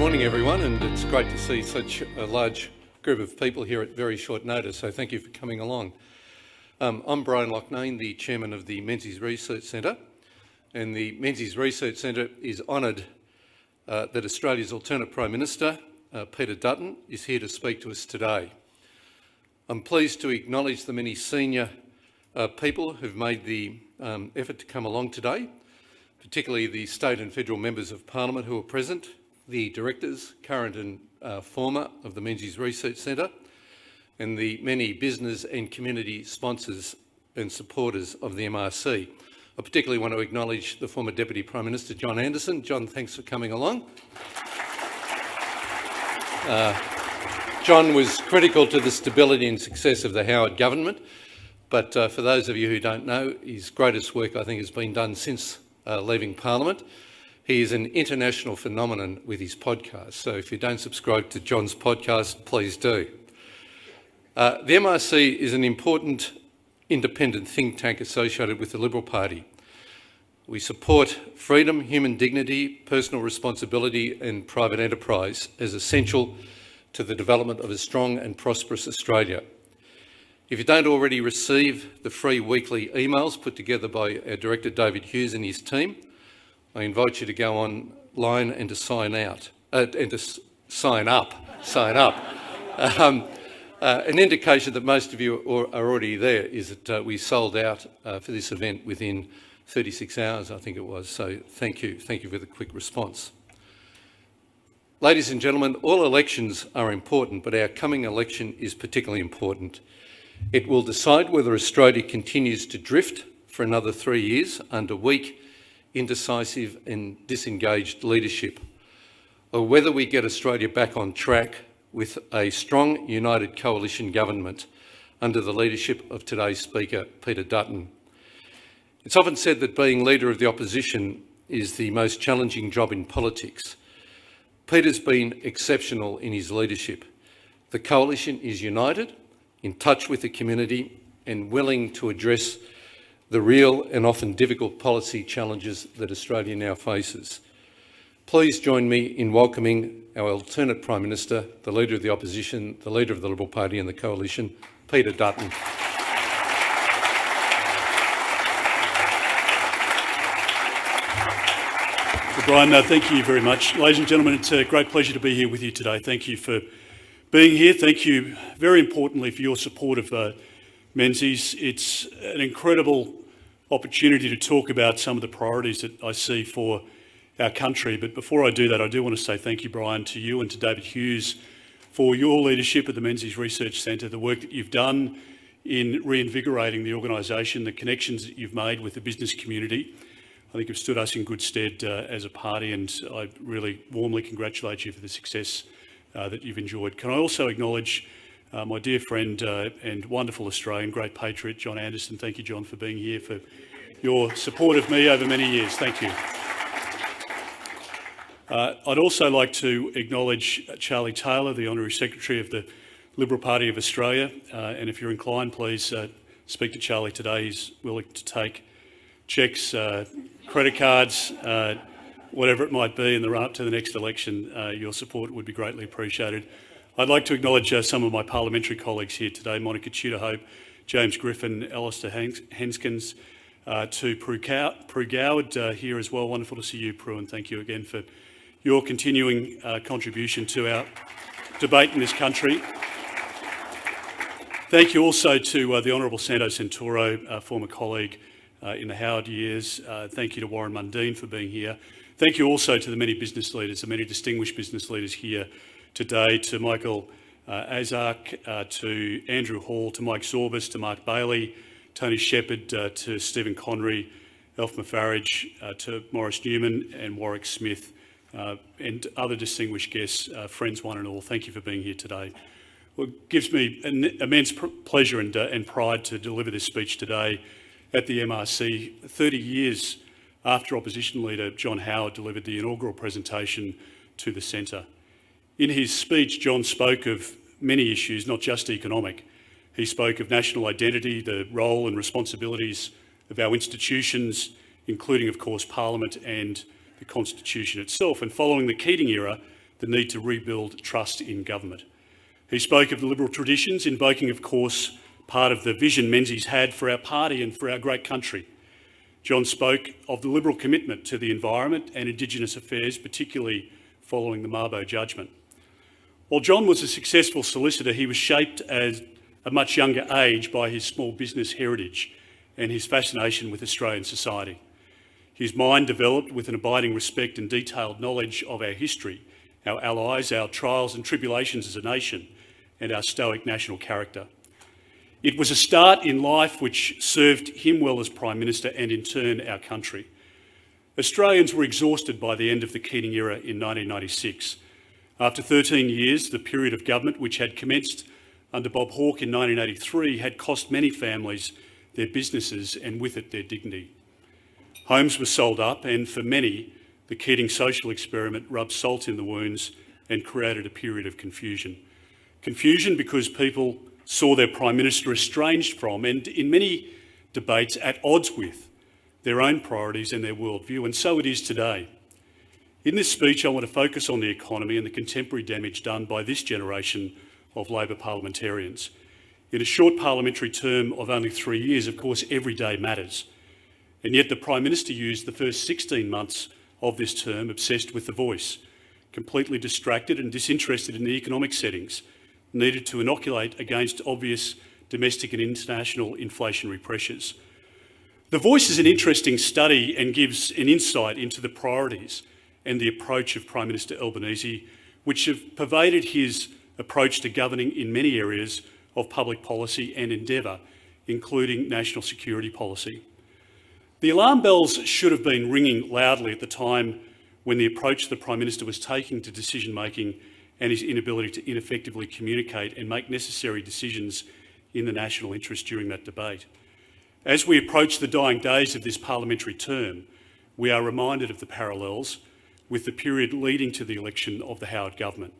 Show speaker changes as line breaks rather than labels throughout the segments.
morning, everyone, and it's great to see such a large group of people here at very short notice, so thank you for coming along. I'm Brian Loughnane, the Chairman of the Menzies Research Centre, and the Menzies Research Centre is honoured that Australia's alternate Prime Minister, Peter Dutton, is here to speak to us today. I'm pleased to acknowledge the many senior people who've made the effort to come along today, particularly the state and federal members of Parliament who are present, the directors, current and former, of the Menzies Research Centre, and the many business and community sponsors and supporters of the MRC. I particularly want to acknowledge the former Deputy Prime Minister, John Anderson. John, thanks for coming along. John was critical to the stability and success of the Howard government, but for those of you who don't know, his greatest work, I think, has been done since leaving Parliament. He is an international phenomenon with his podcast, so if you don't subscribe to John's podcast, please do. The MRC is an important independent think tank associated with the Liberal Party. We support freedom, human dignity, personal responsibility and private enterprise as essential to the development of a strong and prosperous Australia. If you don't already receive the free weekly emails put together by our Director David Hughes and his team, I invite you to go online and to sign out, and to sign up. An indication that most of you are already there is that we sold out for this event within 36 hours, I think it was, so thank you for the quick response. Ladies and gentlemen, all elections are important, but our coming election is particularly important. It will decide whether Australia continues to drift for another 3 years under weak, indecisive and disengaged leadership, or whether we get Australia back on track with a strong, united coalition government under the leadership of today's Speaker, Peter Dutton. It's often said that being Leader of the Opposition is the most challenging job in politics. Peter's been exceptional in his leadership. The coalition is united, in touch with the community and willing to address the real and often difficult policy challenges that Australia now faces. Please join me in welcoming our alternate Prime Minister, the Leader of the Opposition, the Leader of the Liberal Party and the Coalition, Peter Dutton.
Brian, thank you very much. Ladies and gentlemen, it's a great pleasure to be here with you today. Thank you for being here. Thank you, very importantly, for your support of Menzies. It's an incredible opportunity to talk about some of the priorities that I see for our country. But before I do that, I do want to say thank you, Brian, to you and to David Hughes for your leadership at the Menzies Research Centre, the work that you've done in reinvigorating the organisation, the connections that you've made with the business community. I think you've stood us in good stead as a party, and I really warmly congratulate you for the success that you've enjoyed. Can I also acknowledge my dear friend and wonderful Australian, great patriot, John Anderson. Thank you, John, for being here, for your support of me over many years. Thank you. I'd also like to acknowledge Charlie Taylor, the Honorary Secretary of the Liberal Party of Australia. And if you're inclined, please speak to Charlie today. He's willing to take cheques, credit cards, whatever it might be in the run-up to the next election. Your support would be greatly appreciated. I'd like to acknowledge some of my parliamentary colleagues here today, Monica Tudor-Hope, James Griffin, Alistair Henskins, to Prue Goward here as well. Wonderful to see you, Prue, and thank you again for your continuing contribution to our debate in this country. Thank you also to the Honourable Santo Santoro, former colleague in the Howard years. Thank you to Warren Mundine for being here. Thank you also to the many business leaders, the many distinguished business leaders here today, to Michael Azark, to Andrew Hall, to Mike Zorbas, to Mark Bailey, Tony Shepherd, to Stephen Conry, Elf Mafarage, to Maurice Newman and Warwick Smith, and other distinguished guests, friends one and all. Thank you for being here today. Well, it gives me an immense pleasure and pride to deliver this speech today at the MRC, 30 years after Opposition Leader John Howard delivered the inaugural presentation to the Centre. In his speech, John spoke of many issues, not just economic. He spoke of national identity, the role and responsibilities of our institutions, including, of course, Parliament and the Constitution itself. And following the Keating era, the need to rebuild trust in government. He spoke of the Liberal traditions, invoking, of course, part of the vision Menzies had for our party and for our great country. John spoke of the Liberal commitment to the environment and Indigenous affairs, particularly following the Mabo judgment. While John was a successful solicitor, he was shaped at a much younger age by his small business heritage and his fascination with Australian society. His mind developed with an abiding respect and detailed knowledge of our history, our allies, our trials and tribulations as a nation, and our stoic national character. It was a start in life which served him well as Prime Minister and in turn our country. Australians were exhausted by the end of the Keating era in 1996. After 13 years, the period of government which had commenced under Bob Hawke in 1983 had cost many families their businesses and with it their dignity. Homes were sold up and for many, the Keating social experiment rubbed salt in the wounds and created a period of confusion. Confusion because people saw their Prime Minister estranged from and in many debates at odds with their own priorities and their worldview, and so it is today. In this speech, I want to focus on the economy and the contemporary damage done by this generation of Labor parliamentarians. In a short parliamentary term of only 3 years, of course, every day matters. And yet the Prime Minister used the first 16 months of this term obsessed with the voice, completely distracted and disinterested in the economic settings needed to inoculate against obvious domestic and international inflationary pressures. The Voice is an interesting study and gives an insight into the priorities and the approach of Prime Minister Albanese, which have pervaded his approach to governing in many areas of public policy and endeavour, including national security policy. The alarm bells should have been ringing loudly at the time when the approach the Prime Minister was taking to decision-making and his inability to ineffectively communicate and make necessary decisions in the national interest during that debate. As we approach the dying days of this parliamentary term, we are reminded of the parallels with the period leading to the election of the Howard government.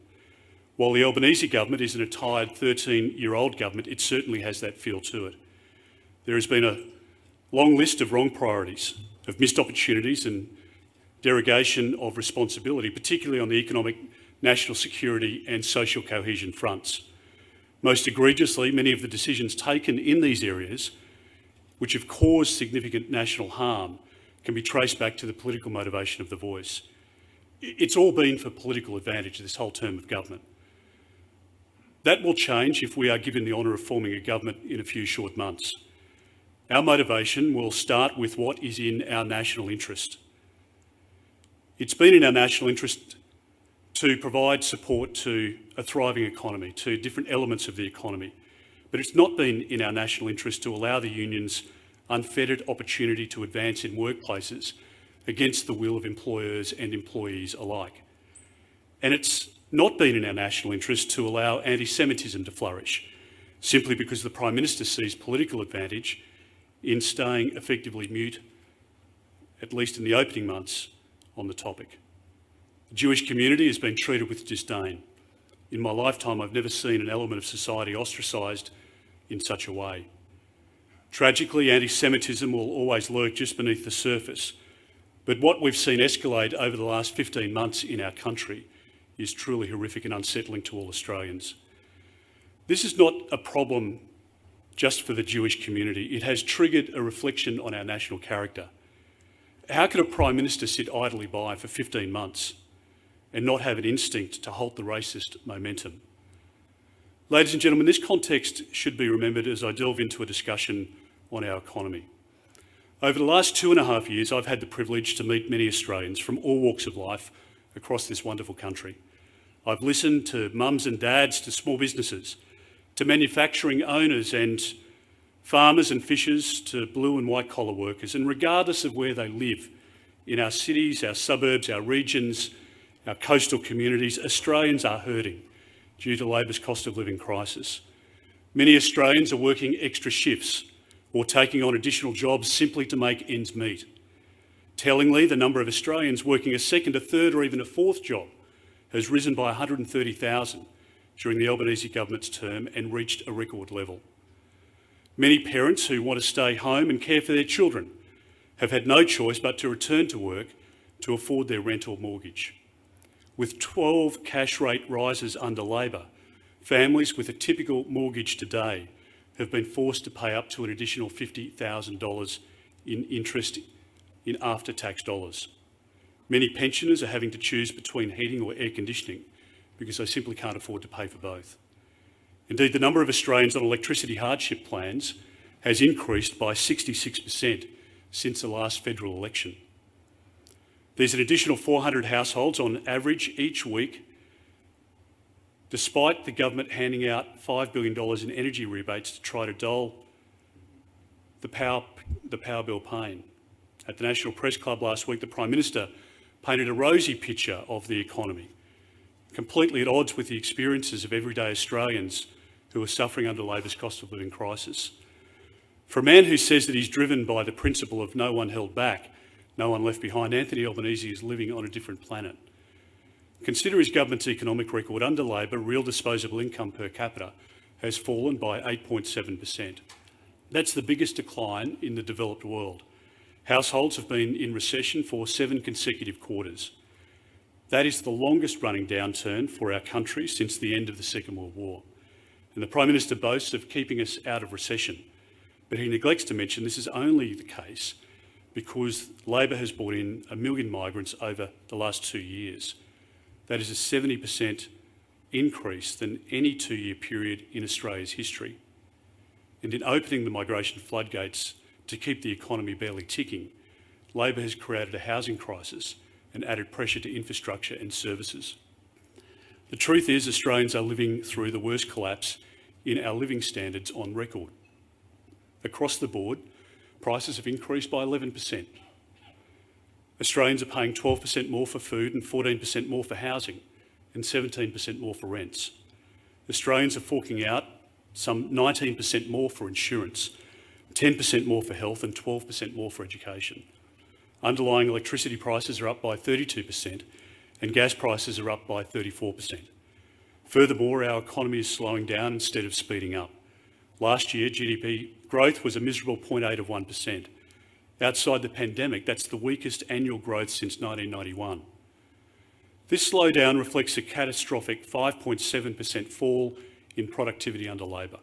While the Albanese government is an tired 13-year-old government, it certainly has that feel to it. There has been a long list of wrong priorities, of missed opportunities and derogation of responsibility, particularly on the economic, national security and social cohesion fronts. Most egregiously, many of the decisions taken in these areas, which have caused significant national harm, can be traced back to the political motivation of the Voice. It's all been for political advantage this whole term of government. That will change if we are given the honour of forming a government in a few short months. Our motivation will start with what is in our national interest. It's been in our national interest to provide support to a thriving economy, to different elements of the economy. But it's not been in our national interest to allow the unions unfettered opportunity to advance in workplaces against the will of employers and employees alike. And it's not been in our national interest to allow anti-Semitism to flourish, simply because the Prime Minister sees political advantage in staying effectively mute, at least in the opening months, on the topic. The Jewish community has been treated with disdain. In my lifetime, I've never seen an element of society ostracised in such a way. Tragically, anti-Semitism will always lurk just beneath the surface, but what we've seen escalate over the last 15 months in our country is truly horrific and unsettling to all Australians. This is not a problem just for the Jewish community. It has triggered a reflection on our national character. How could a Prime Minister sit idly by for 15 months and not have an instinct to halt the racist momentum? Ladies and gentlemen, this context should be remembered as I delve into a discussion on our economy. Over the last 2.5 years, I've had the privilege to meet many Australians from all walks of life across this wonderful country. I've listened to mums and dads, to small businesses, to manufacturing owners and farmers and fishers, to blue and white collar workers, and regardless of where they live, in our cities, our suburbs, our regions, our coastal communities, Australians are hurting due to Labor's cost of living crisis. Many Australians are working extra shifts or taking on additional jobs simply to make ends meet. Tellingly, the number of Australians working a second, a third or even a fourth job has risen by 130,000 during the Albanese government's term and reached a record level. Many parents who want to stay home and care for their children have had no choice but to return to work to afford their rent or mortgage. With 12 cash rate rises under Labor, families with a typical mortgage today have been forced to pay up to an additional $50,000 in interest in after-tax dollars. Many pensioners are having to choose between heating or air conditioning because they simply can't afford to pay for both. Indeed, the number of Australians on electricity hardship plans has increased by 66% since the last federal election. There's an additional 400 households on average each week, despite the government handing out $5 billion in energy rebates to try to dull the power bill pain. At the National Press Club last week, the Prime Minister painted a rosy picture of the economy, completely at odds with the experiences of everyday Australians who are suffering under Labor's cost of living crisis. For a man who says that he's driven by the principle of no one held back, no one left behind, Anthony Albanese is living on a different planet. Consider his government's economic record. Under Labor, real disposable income per capita has fallen by 8.7%. That's the biggest decline in the developed world. Households have been in recession for 7 consecutive quarters. That is the longest running downturn for our country since the end of the Second World War. And the Prime Minister boasts of keeping us out of recession, but he neglects to mention this is only the case because Labor has brought in 1 million migrants over the last 2 years. That is a 70% increase than any 2-year period in Australia's history. And in opening the migration floodgates to keep the economy barely ticking, Labor has created a housing crisis and added pressure to infrastructure and services. The truth is Australians are living through the worst collapse in our living standards on record. Across the board, prices have increased by 11%. Australians are paying 12% more for food and 14% more for housing and 17% more for rents. Australians are forking out some 19% more for insurance, 10% more for health and 12% more for education. Underlying electricity prices are up by 32% and gas prices are up by 34%. Furthermore, our economy is slowing down instead of speeding up. Last year, GDP growth was a miserable 0.8%. Outside the pandemic, that's the weakest annual growth since 1991. This slowdown reflects a catastrophic 5.7% fall in productivity under Labor.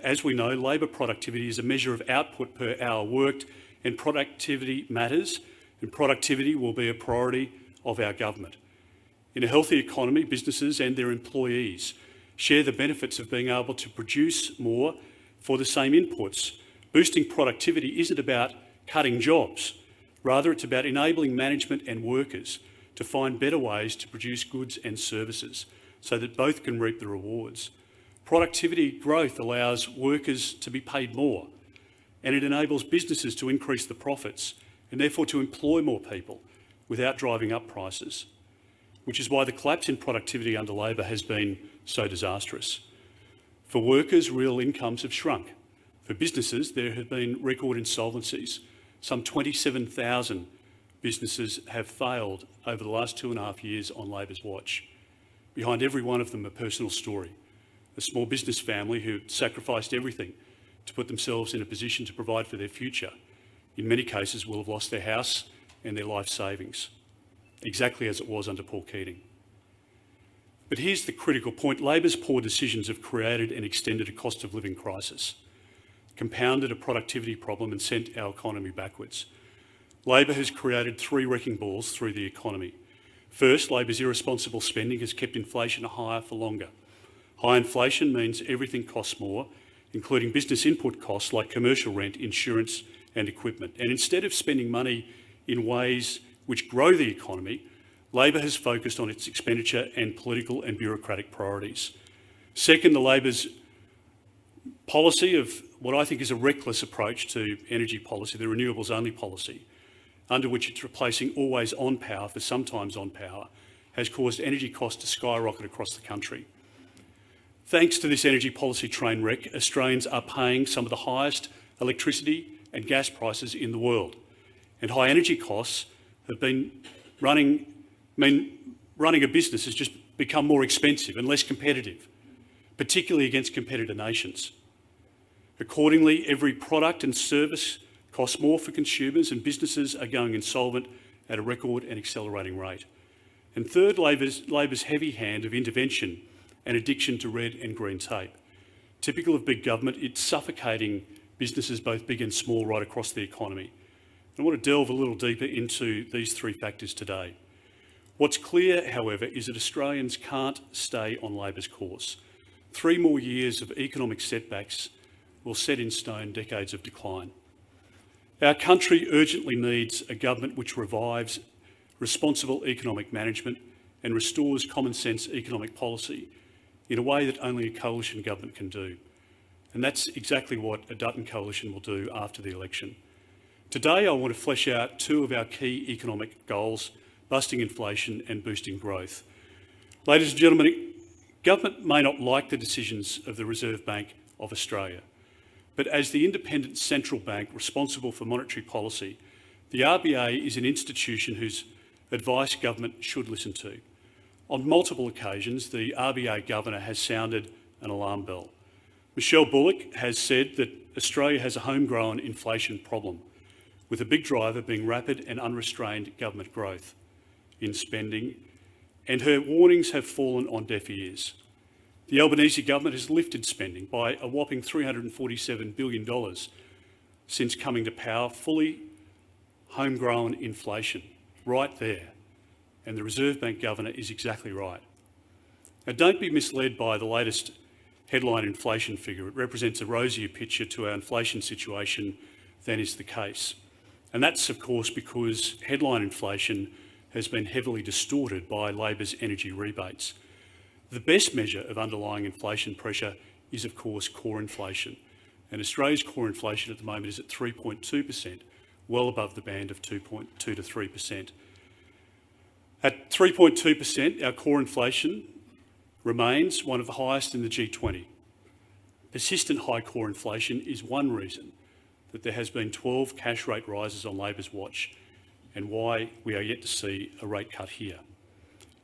As we know, Labor productivity is a measure of output per hour worked, and productivity matters, and productivity will be a priority of our government. In a healthy economy, businesses and their employees share the benefits of being able to produce more for the same inputs. Boosting productivity isn't about cutting jobs. Rather, it's about enabling management and workers to find better ways to produce goods and services so that both can reap the rewards. Productivity growth allows workers to be paid more, and it enables businesses to increase the profits and therefore to employ more people without driving up prices, which is why the collapse in productivity under Labor has been so disastrous. For workers, real incomes have shrunk. For businesses, there have been record insolvencies. Some 27,000 businesses have failed over the last 2.5 years on Labor's watch. Behind every one of them, a personal story. A small business family who sacrificed everything to put themselves in a position to provide for their future. In many cases, will have lost their house and their life savings, exactly as it was under Paul Keating. But here's the critical point. Labor's poor decisions have created and extended a cost of living crisis, compounded a productivity problem and sent our economy backwards. Labor has created 3 wrecking balls through the economy. First, Labor's irresponsible spending has kept inflation higher for longer. High inflation means everything costs more, including business input costs like commercial rent, insurance and equipment. And instead of spending money in ways which grow the economy, Labor has focused on its expenditure and political and bureaucratic priorities. Second, the Labor's policy of what I think is a reckless approach to energy policy, the renewables only policy, under which it's replacing always on power for sometimes on power, has caused energy costs to skyrocket across the country. Thanks to this energy policy train wreck, Australians are paying some of the highest electricity and gas prices in the world. And high energy costs have been running a business has just become more expensive and less competitive, particularly against competitor nations. Accordingly, every product and service costs more for consumers and businesses are going insolvent at a record and accelerating rate. And third, Labor's heavy hand of intervention and addiction to red and green tape. Typical of big government, it's suffocating businesses both big and small right across the economy. I want to delve a little deeper into these three factors today. What's clear, however, is that Australians can't stay on Labor's course. 3 more years of economic setbacks will set in stone decades of decline. Our country urgently needs a government which revives responsible economic management and restores common sense economic policy in a way that only a coalition government can do. And that's exactly what a Dutton coalition will do after the election. Today, I want to flesh out 2 of our key economic goals: busting inflation and boosting growth. Ladies and gentlemen, government may not like the decisions of the Reserve Bank of Australia, but as the independent central bank responsible for monetary policy, the RBA is an institution whose advice government should listen to. On multiple occasions, the RBA governor has sounded an alarm bell. Michelle Bullock has said that Australia has a homegrown inflation problem, with a big driver being rapid and unrestrained government growth in spending, and her warnings have fallen on deaf ears. The Albanese government has lifted spending by a whopping $347 billion since coming to power, fully homegrown inflation, right there. And the Reserve Bank governor is exactly right. Now, don't be misled by the latest headline inflation figure. It represents a rosier picture to our inflation situation than is the case. And that's, of course, because headline inflation has been heavily distorted by Labor's energy rebates. The best measure of underlying inflation pressure is, of course, core inflation. And Australia's core inflation at the moment is at 3.2%, well above the band of 2.2 to 3%. At 3.2%, our core inflation remains one of the highest in the G20. Persistent high core inflation is one reason that there has been 12 cash rate rises on Labor's watch, and why we are yet to see a rate cut here.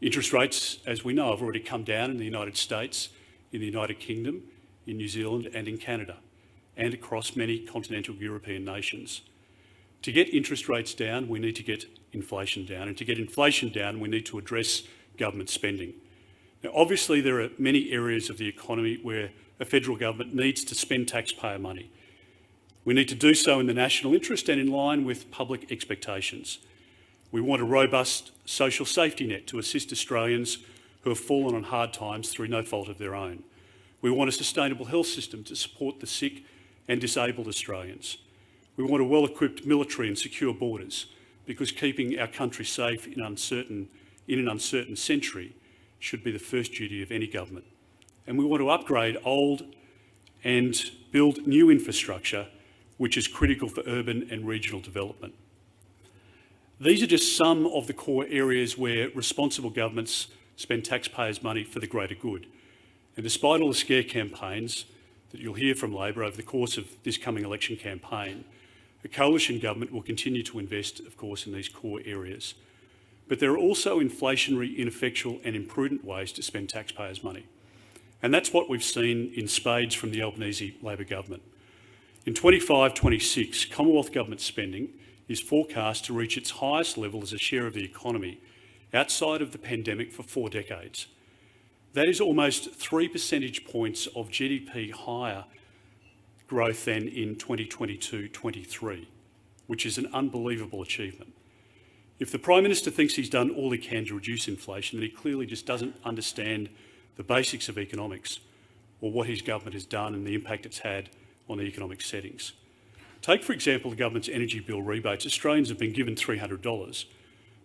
Interest rates, as we know, have already come down in the United States, in the United Kingdom, in New Zealand and in Canada, and across many continental European nations. To get interest rates down, we need to get inflation down, and to get inflation down, we need to address government spending. Now, obviously, there are many areas of the economy where a federal government needs to spend taxpayer money. We need to do so in the national interest and in line with public expectations. We want a robust social safety net to assist Australians who have fallen on hard times through no fault of their own. We want a sustainable health system to support the sick and disabled Australians. We want a well-equipped military and secure borders, because keeping our country safe in an uncertain century should be the first duty of any government. And we want to upgrade old and build new infrastructure, which is critical for urban and regional development. These are just some of the core areas where responsible governments spend taxpayers' money for the greater good. And despite all the scare campaigns that you'll hear from Labor over the course of this coming election campaign, a coalition government will continue to invest, of course, in these core areas. But there are also inflationary, ineffectual and imprudent ways to spend taxpayers' money. And that's what we've seen in spades from the Albanese Labor government. In 25-26, Commonwealth government spending is forecast to reach its highest level as a share of the economy outside of the pandemic for 4 decades. That is almost 3 percentage points of GDP higher growth than in 2022-23, which is an unbelievable achievement. If the Prime Minister thinks he's done all he can to reduce inflation, then he clearly just doesn't understand the basics of economics or what his government has done and the impact it's had on the economic settings. Take, for example, the government's energy bill rebates. Australians have been given $300,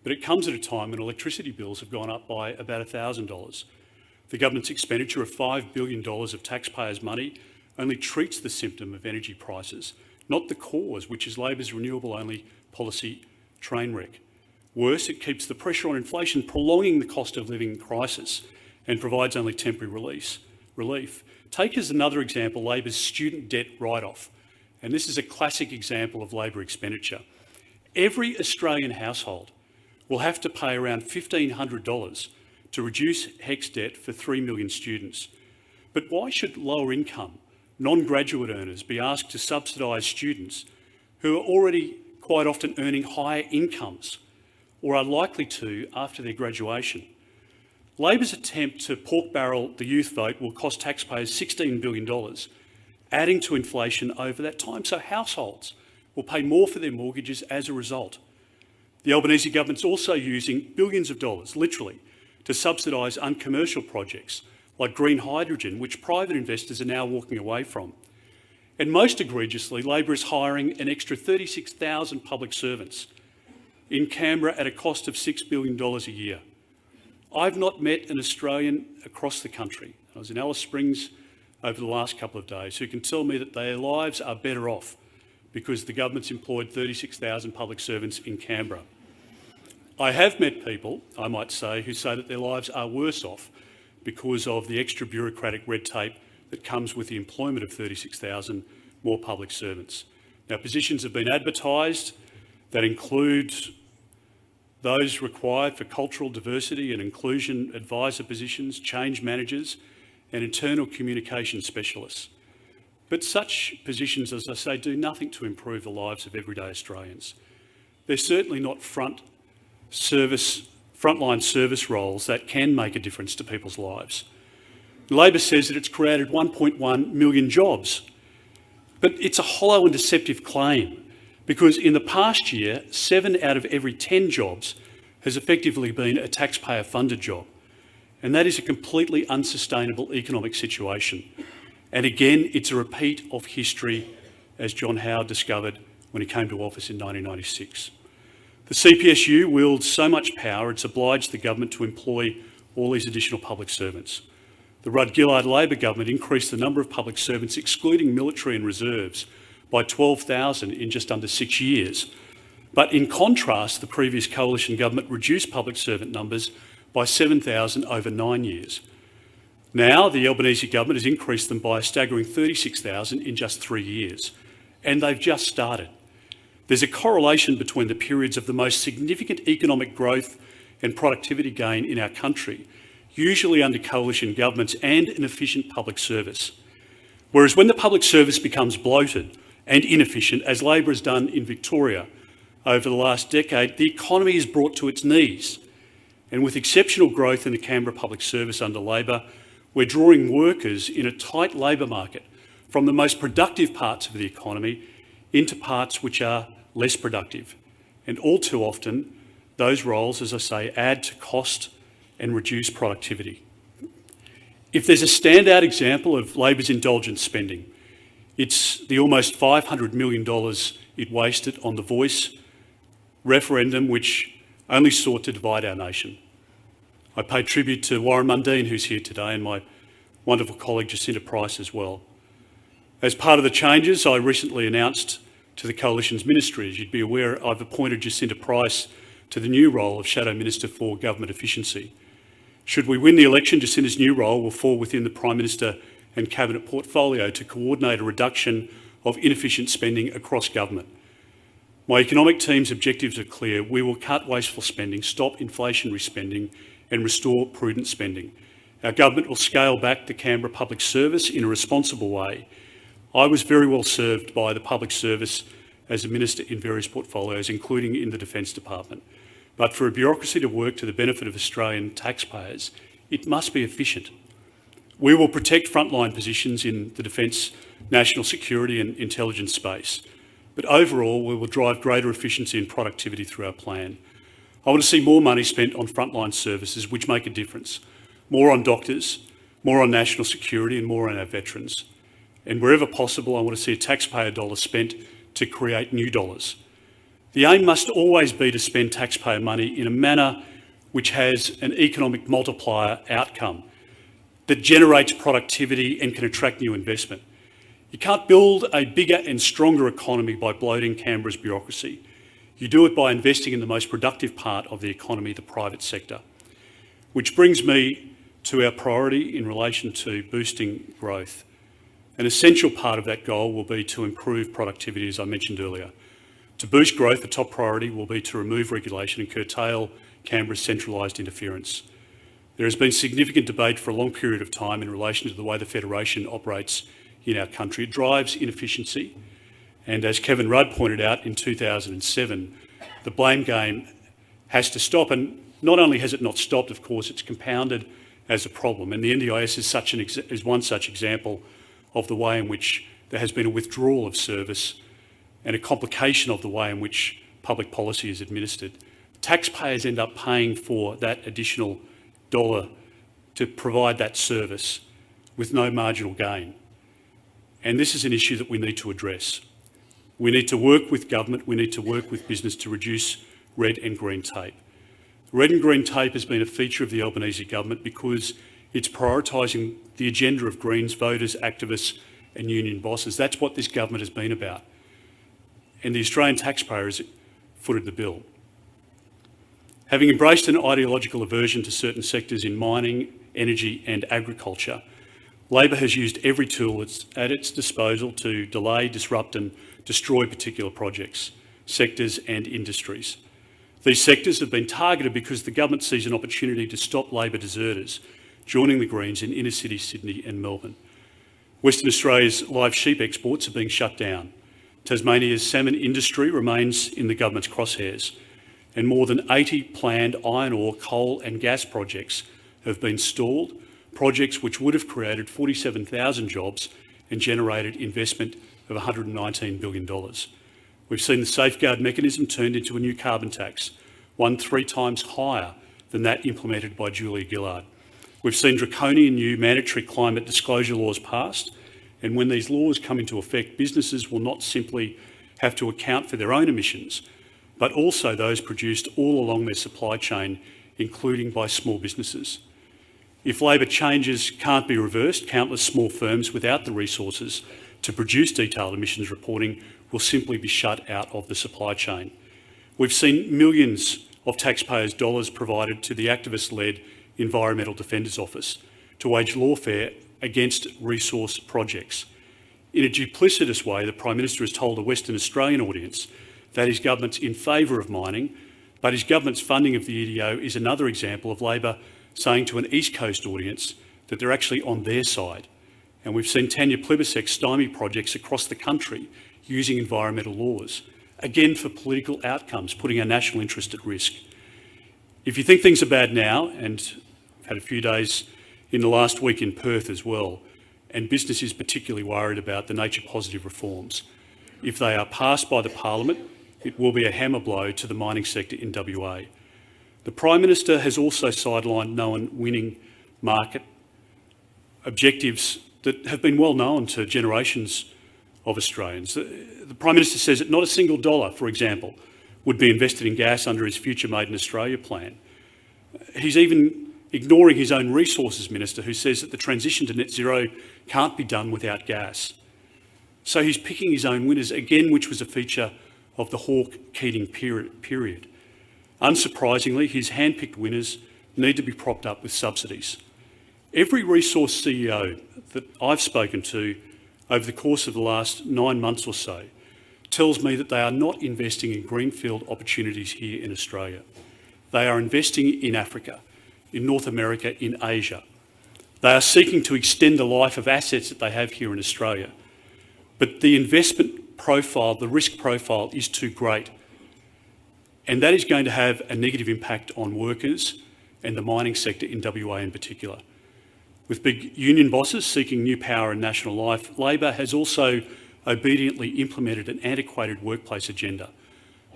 but it comes at a time when electricity bills have gone up by about $1,000. The government's expenditure of $5 billion of taxpayers' money only treats the symptom of energy prices, not the cause, which is Labor's renewable-only policy train wreck. Worse, it keeps the pressure on inflation, prolonging the cost of living crisis, and provides only temporary relief. Take as another example Labor's student debt write-off, and this is a classic example of Labor expenditure. Every Australian household will have to pay around $1,500 to reduce HECS debt for 3 million students. But why should lower income, non-graduate earners be asked to subsidise students who are already quite often earning higher incomes? or are likely to after their graduation. Labor's attempt to pork barrel the youth vote will cost taxpayers $16 billion, adding to inflation over that time, so households will pay more for their mortgages as a result. The Albanese government's also using billions of dollars, literally, to subsidise uncommercial projects like green hydrogen, which private investors are now walking away from. And most egregiously, Labor is hiring an extra 36,000 public servants in Canberra at a cost of $6 billion a year. I've not met an Australian across the country, I was in Alice Springs over the last couple of days, who can tell me that their lives are better off because the government's employed 36,000 public servants in Canberra. I have met people, I might say, who say that their lives are worse off because of the extra bureaucratic red tape that comes with the employment of 36,000 more public servants. Now, positions have been advertised that include those required for cultural diversity and inclusion advisor positions, change managers, and internal communication specialists. But such positions, as I say, do nothing to improve the lives of everyday Australians. They're certainly not frontline service roles that can make a difference to people's lives. Labor says that it's created 1.1 million jobs, but it's a hollow and deceptive claim because in the past year, 7 out of every 10 jobs has effectively been a taxpayer-funded job. And that is a completely unsustainable economic situation. And again, it's a repeat of history as John Howard discovered when he came to office in 1996. The CPSU wields so much power, it's obliged the government to employ all these additional public servants. The Rudd-Gillard Labor government increased the number of public servants, excluding military and reserves, by 12,000 in just under 6 years. But in contrast, the previous coalition government reduced public servant numbers by 7,000 over 9 years. Now, the Albanese government has increased them by a staggering 36,000 in just 3 years, and they've just started. There's a correlation between the periods of the most significant economic growth and productivity gain in our country, usually under coalition governments, and an efficient public service. Whereas when the public service becomes bloated and inefficient, as Labor has done in Victoria over the last decade, the economy is brought to its knees. And with exceptional growth in the Canberra public service under Labor, we're drawing workers in a tight labour market from the most productive parts of the economy into parts which are less productive. And all too often, those roles, as I say, add to cost and reduce productivity. If there's a standout example of Labor's indulgent spending, it's the almost $500 million it wasted on the Voice referendum, which only sought to divide our nation. I pay tribute to Warren Mundine, who's here today, and my wonderful colleague Jacinta Price as well. As part of the changes, I recently announced to the Coalition's ministry, as you'd be aware, I've appointed Jacinta Price to the new role of Shadow Minister for Government Efficiency. Should we win the election, Jacinta's new role will fall within the Prime Minister and Cabinet portfolio to coordinate a reduction of inefficient spending across government. My economic team's objectives are clear. We will cut wasteful spending, stop inflationary spending and restore prudent spending. Our government will scale back the Canberra public service in a responsible way. I was very well served by the public service as a minister in various portfolios, including in the Defence Department. But for a bureaucracy to work to the benefit of Australian taxpayers, it must be efficient. We will protect frontline positions in the defence, national security and intelligence space. But overall, we will drive greater efficiency and productivity through our plan. I want to see more money spent on frontline services which make a difference. More on doctors, more on national security and more on our veterans. And wherever possible, I want to see a taxpayer dollar spent to create new dollars. The aim must always be to spend taxpayer money in a manner which has an economic multiplier outcome that generates productivity and can attract new investment. You can't build a bigger and stronger economy by bloating Canberra's bureaucracy. You do it by investing in the most productive part of the economy, the private sector. Which brings me to our priority in relation to boosting growth. An essential part of that goal will be to improve productivity, as I mentioned earlier. To boost growth, the top priority will be to remove regulation and curtail Canberra's centralised interference. There has been significant debate for a long period of time in relation to the way the Federation operates in our country. It drives inefficiency, and as Kevin Rudd pointed out in 2007, the blame game has to stop. And not only has it not stopped, of course, it's compounded as a problem. And the NDIS is one such example of the way in which there has been a withdrawal of service and a complication of the way in which public policy is administered. Taxpayers end up paying for that additional dollar to provide that service with no marginal gain. And this is an issue that we need to address. We need to work with government, we need to work with business to reduce red and green tape. Red and green tape has been a feature of the Albanese government because it's prioritising the agenda of Greens voters, activists and union bosses. That's what this government has been about. And the Australian taxpayer has footed the bill. Having embraced an ideological aversion to certain sectors in mining, energy and agriculture, Labor has used every tool at its disposal to delay, disrupt and destroy particular projects, sectors and industries. These sectors have been targeted because the government sees an opportunity to stop Labor deserters joining the Greens in inner city Sydney and Melbourne. Western Australia's live sheep exports are being shut down. Tasmania's salmon industry remains in the government's crosshairs, and more than 80 planned iron ore, coal and gas projects have been stalled, projects which would have created 47,000 jobs and generated investment of $119 billion. We've seen the safeguard mechanism turned into a new carbon tax, one 3 times higher than that implemented by Julia Gillard. We've seen draconian new mandatory climate disclosure laws passed, and when these laws come into effect, businesses will not simply have to account for their own emissions, but also those produced all along their supply chain, including by small businesses. If Labor changes can't be reversed, countless small firms without the resources to produce detailed emissions reporting will simply be shut out of the supply chain. We've seen millions of taxpayers' dollars provided to the activist-led Environmental Defenders Office to wage lawfare against resource projects. In a duplicitous way, the Prime Minister has told a Western Australian audience that his government's in favour of mining, but his government's funding of the EDO is another example of Labor saying to an East Coast audience that they're actually on their side. And we've seen Tanya Plibersek stymie projects across the country using environmental laws, again for political outcomes, putting our national interest at risk. If you think things are bad now, and I've had a few days in the last week in Perth as well, and business is particularly worried about the nature-positive reforms, if they are passed by the Parliament, it will be a hammer blow to the mining sector in WA. The Prime Minister has also sidelined known winning market objectives that have been well known to generations of Australians. The Prime Minister says that not a single dollar, for example, would be invested in gas under his Future Made in Australia plan. He's even ignoring his own Resources Minister, who says that the transition to net zero can't be done without gas. So he's picking his own winners, again, which was a feature of the Hawke-Keating period. Unsurprisingly, his hand-picked winners need to be propped up with subsidies. Every resource CEO that I've spoken to over the course of the last 9 months or so tells me that they are not investing in greenfield opportunities here in Australia. They are investing in Africa, in North America, in Asia. They are seeking to extend the life of assets that they have here in Australia. But the investment profile, the risk profile is too great. And that is going to have a negative impact on workers and the mining sector in WA in particular. With big union bosses seeking new power in national life, Labor has also obediently implemented an antiquated workplace agenda.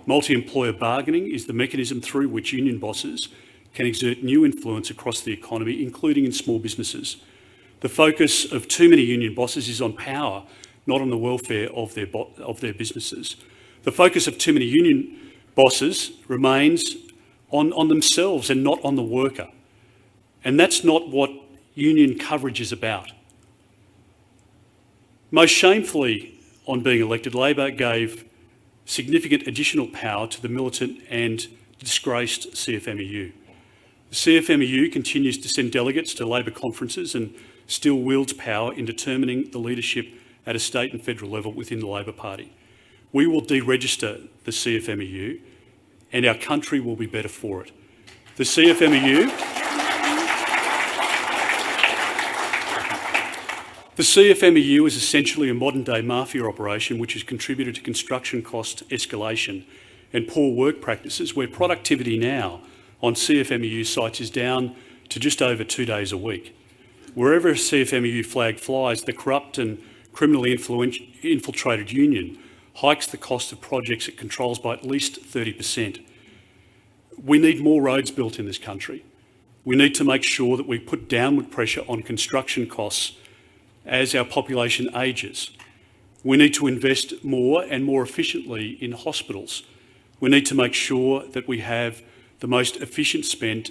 Multi-employer bargaining is the mechanism through which union bosses can exert new influence across the economy, including in small businesses. The focus of too many union bosses is on power, not on the welfare of their businesses. The focus of too many union bosses remains on themselves and not on the worker. And that's not what union coverage is about. Most shamefully, on being elected, Labor gave significant additional power to the militant and disgraced CFMEU. The CFMEU continues to send delegates to Labor conferences and still wields power in determining the leadership at a state and federal level within the Labor Party. We will deregister the CFMEU and our country will be better for it. The CFMEU is essentially a modern-day mafia operation which has contributed to construction cost escalation and poor work practices, where productivity now on CFMEU sites is down to just over 2 days a week. Wherever a CFMEU flag flies, the corrupt and criminally infiltrated union hikes the cost of projects it controls by at least 30%. We need more roads built in this country. We need to make sure that we put downward pressure on construction costs as our population ages. We need to invest more and more efficiently in hospitals. We need to make sure that we have the most efficient spend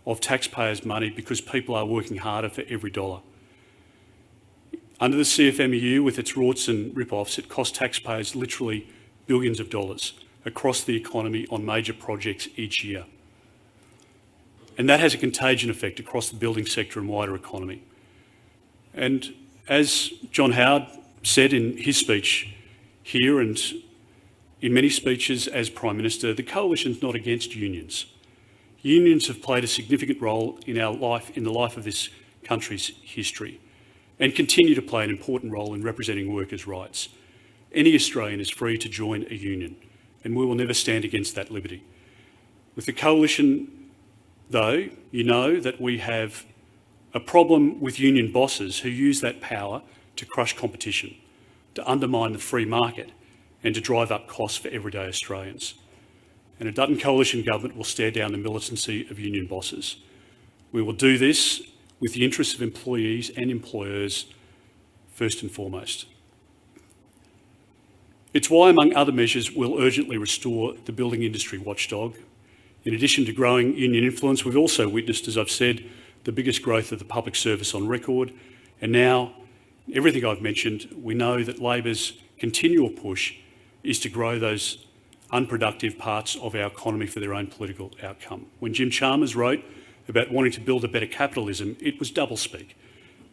of taxpayers' money because people are working harder for every dollar. Under the CFMEU, with its rorts and rip-offs, it costs taxpayers literally billions of dollars across the economy on major projects each year. And that has a contagion effect across the building sector and wider economy. And as John Howard said in his speech here and in many speeches as Prime Minister, the Coalition's not against unions. Unions have played a significant role in our life, in the life of this country's history, and continue to play an important role in representing workers' rights. Any Australian is free to join a union, and we will never stand against that liberty. With the Coalition, though, you know that we have a problem with union bosses who use that power to crush competition, to undermine the free market, and to drive up costs for everyday Australians. And a Dutton Coalition government will stare down the militancy of union bosses. We will do this with the interests of employees and employers first and foremost. It's why, among other measures, we'll urgently restore the building industry watchdog. In addition to growing union influence, we've also witnessed, as I've said, the biggest growth of the public service on record. And now, everything I've mentioned, we know that Labor's continual push is to grow those unproductive parts of our economy for their own political outcome. When Jim Chalmers wrote about wanting to build a better capitalism, it was doublespeak.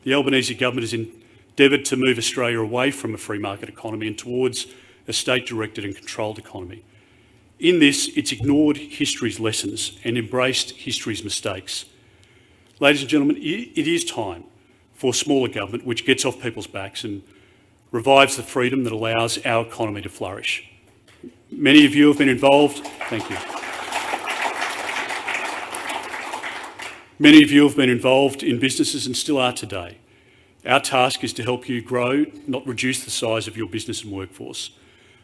The Albanese government has endeavoured to move Australia away from a free market economy and towards a state-directed and controlled economy. In this, it's ignored history's lessons and embraced history's mistakes. Ladies and gentlemen, it is time for smaller government which gets off people's backs and revives the freedom that allows our economy to flourish. Many of you have been involved, thank you. Many of you have been involved in businesses and still are today. Our task is to help you grow, not reduce the size of your business and workforce.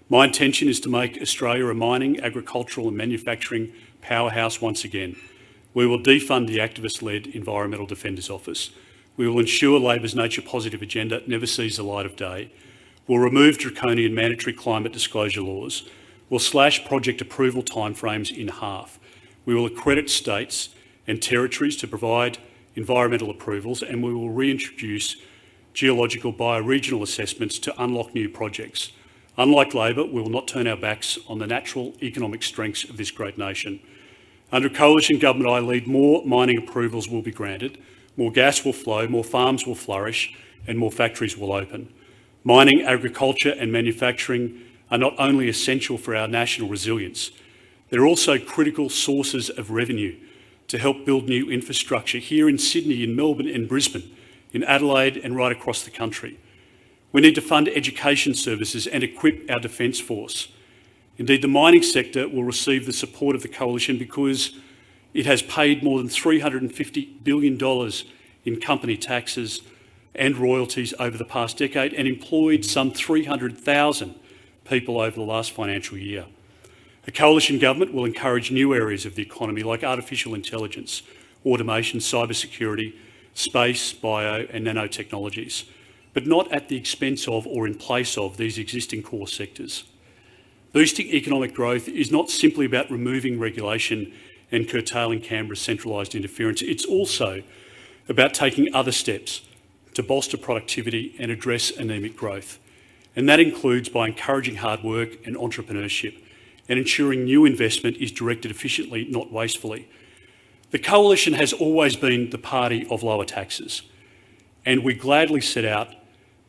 My intention is to make Australia a mining, agricultural and manufacturing powerhouse once again. We will defund the activist-led Environmental Defenders Office. We will ensure Labor's nature-positive agenda never sees the light of day. We'll remove draconian mandatory climate disclosure laws. We'll slash project approval timeframes in half. We will accredit states and territories to provide environmental approvals, and we will reintroduce geological bioregional assessments to unlock new projects. Unlike Labor, we will not turn our backs on the natural economic strengths of this great nation. Under a coalition government I lead, more mining approvals will be granted, more gas will flow, more farms will flourish, and more factories will open. Mining, agriculture and manufacturing are not only essential for our national resilience, they're also critical sources of revenue to help build new infrastructure here in Sydney, in Melbourne and Brisbane, in Adelaide and right across the country. We need to fund education services and equip our Defence Force. Indeed, the mining sector will receive the support of the Coalition because it has paid more than $350 billion in company taxes and royalties over the past decade and employed some 300,000 people over the last financial year. A coalition government will encourage new areas of the economy like artificial intelligence, automation, cybersecurity, space, bio and nanotechnologies, but not at the expense of or in place of these existing core sectors. Boosting economic growth is not simply about removing regulation and curtailing Canberra's centralised interference. It's also about taking other steps to bolster productivity and address anaemic growth. And that includes by encouraging hard work and entrepreneurship and ensuring new investment is directed efficiently, not wastefully. The Coalition has always been the party of lower taxes, and we gladly set out